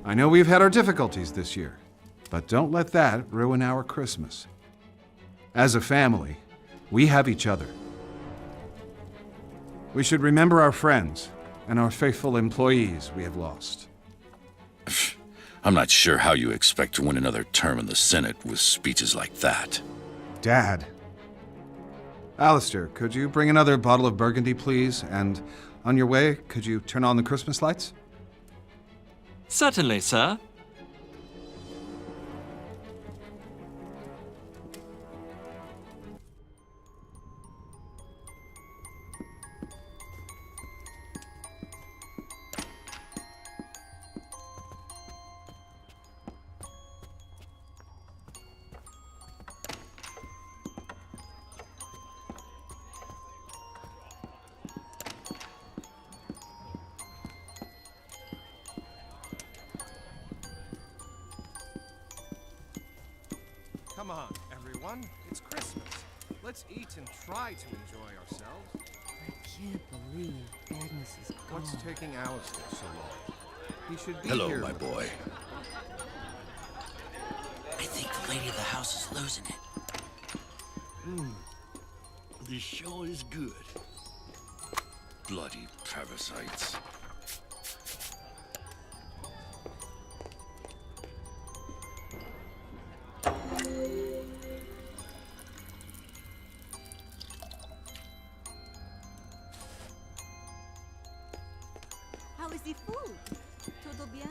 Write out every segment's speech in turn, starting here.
I know we've had our difficulties this year, but don't let that ruin our Christmas. As a family, we have each other. We should remember our friends and our faithful employees we have lost. I'm not sure how you expect to win another term in the Senate with speeches like that. Dad. Alistair, could you bring another bottle of Burgundy, please? And on your way, could you turn on the Christmas lights? Certainly, sir. Come on, everyone. It's Christmas. Let's eat and try to enjoy ourselves. I can't believe Agnes is gone. What's taking Alistair so long? He should be Hello, here. my boy. I think the lady of the house is losing it. This show is good. Bloody parasites. How is the food? Todo bien?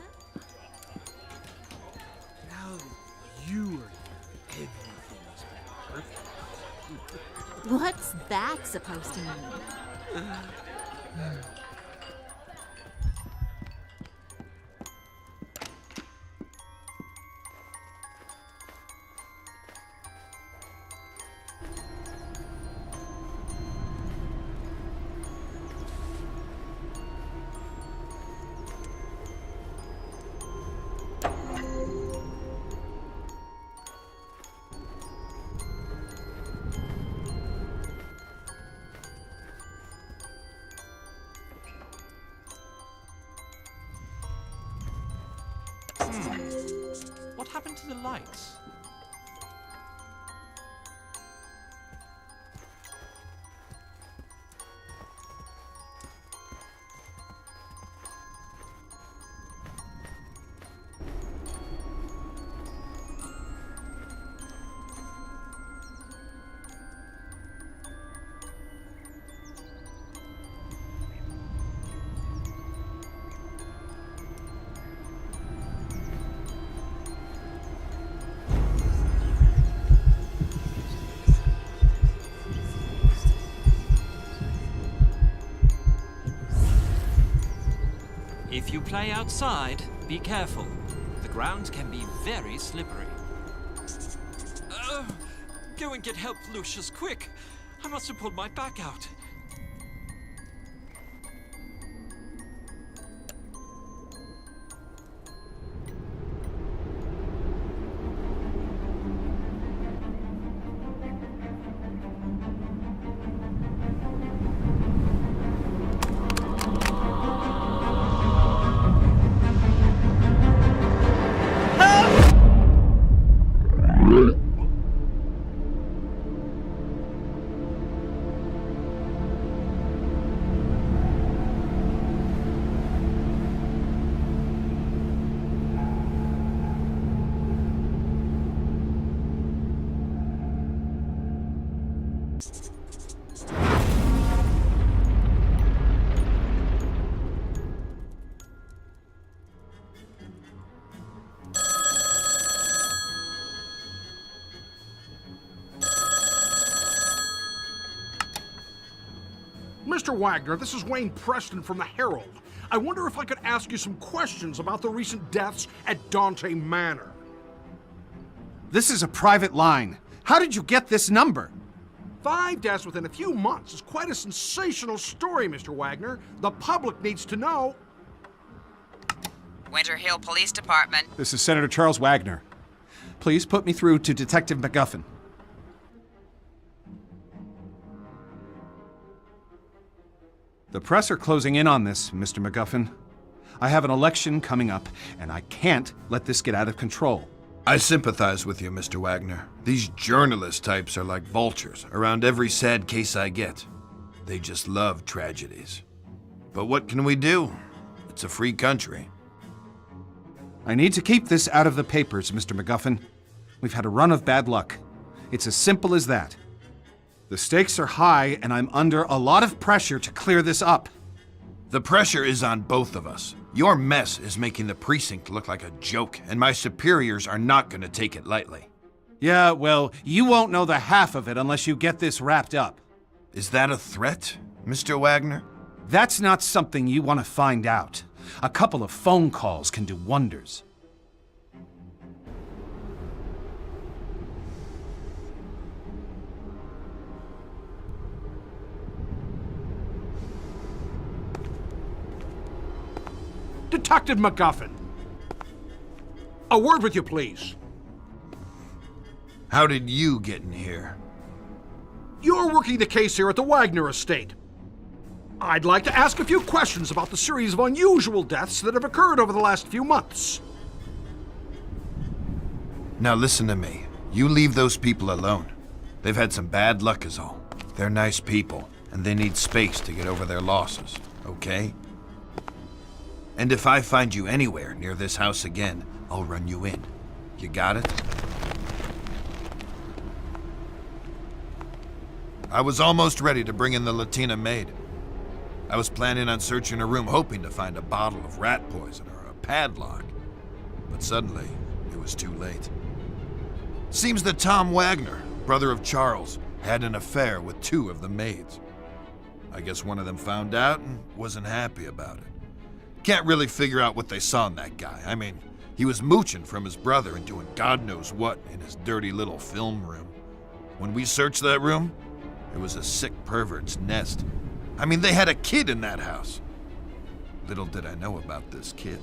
Now that you are here, everything is perfect. What's that supposed to mean? What happened to the lights? If you play outside, be careful. The ground can be very slippery. Go and get help, Lucius, quick! I must have pulled my back out. Mr. Wagner, this is Wayne Preston from the Herald. I wonder if I could ask you some questions about the recent deaths at Dante Manor. This is a private line. How did you get this number? 5 deaths within a few months is quite a sensational story, Mr. Wagner. The public needs to know. Winter Hill Police Department. This is Senator Charles Wagner. Please put me through to Detective MacGuffin. The press are closing in on this, Mr. MacGuffin. I have an election coming up, and I can't let this get out of control. I sympathize with you, Mr. Wagner. These journalist types are like vultures around every sad case I get. They just love tragedies. But what can we do? It's a free country. I need to keep this out of the papers, Mr. MacGuffin. We've had a run of bad luck. It's as simple as that. The stakes are high, and I'm under a lot of pressure to clear this up. The pressure is on both of us. Your mess is making the precinct look like a joke, and my superiors are not going to take it lightly. Yeah, well, you won't know the half of it unless you get this wrapped up. Is that a threat, Mr. Wagner? That's not something you want to find out. A couple of phone calls can do wonders. Detective MacGuffin. A word with you, please. How did you get in here? You're working the case here at the Wagner estate. I'd like to ask a few questions about the series of unusual deaths that have occurred over the last few months. Now listen to me. You leave those people alone. They've had some bad luck is all. They're nice people, and they need space to get over their losses, okay? And if I find you anywhere near this house again, I'll run you in. You got it? I was almost ready to bring in the Latina maid. I was planning on searching her room, hoping to find a bottle of rat poison or a padlock. But suddenly, it was too late. Seems that Tom Wagner, brother of Charles, had an affair with two of the maids. I guess one of them found out and wasn't happy about it. Can't really figure out what they saw in that guy. I mean, he was mooching from his brother and doing God knows what in his dirty little film room. When we searched that room, it was a sick pervert's nest. I mean, they had a kid in that house. Little did I know about this kid.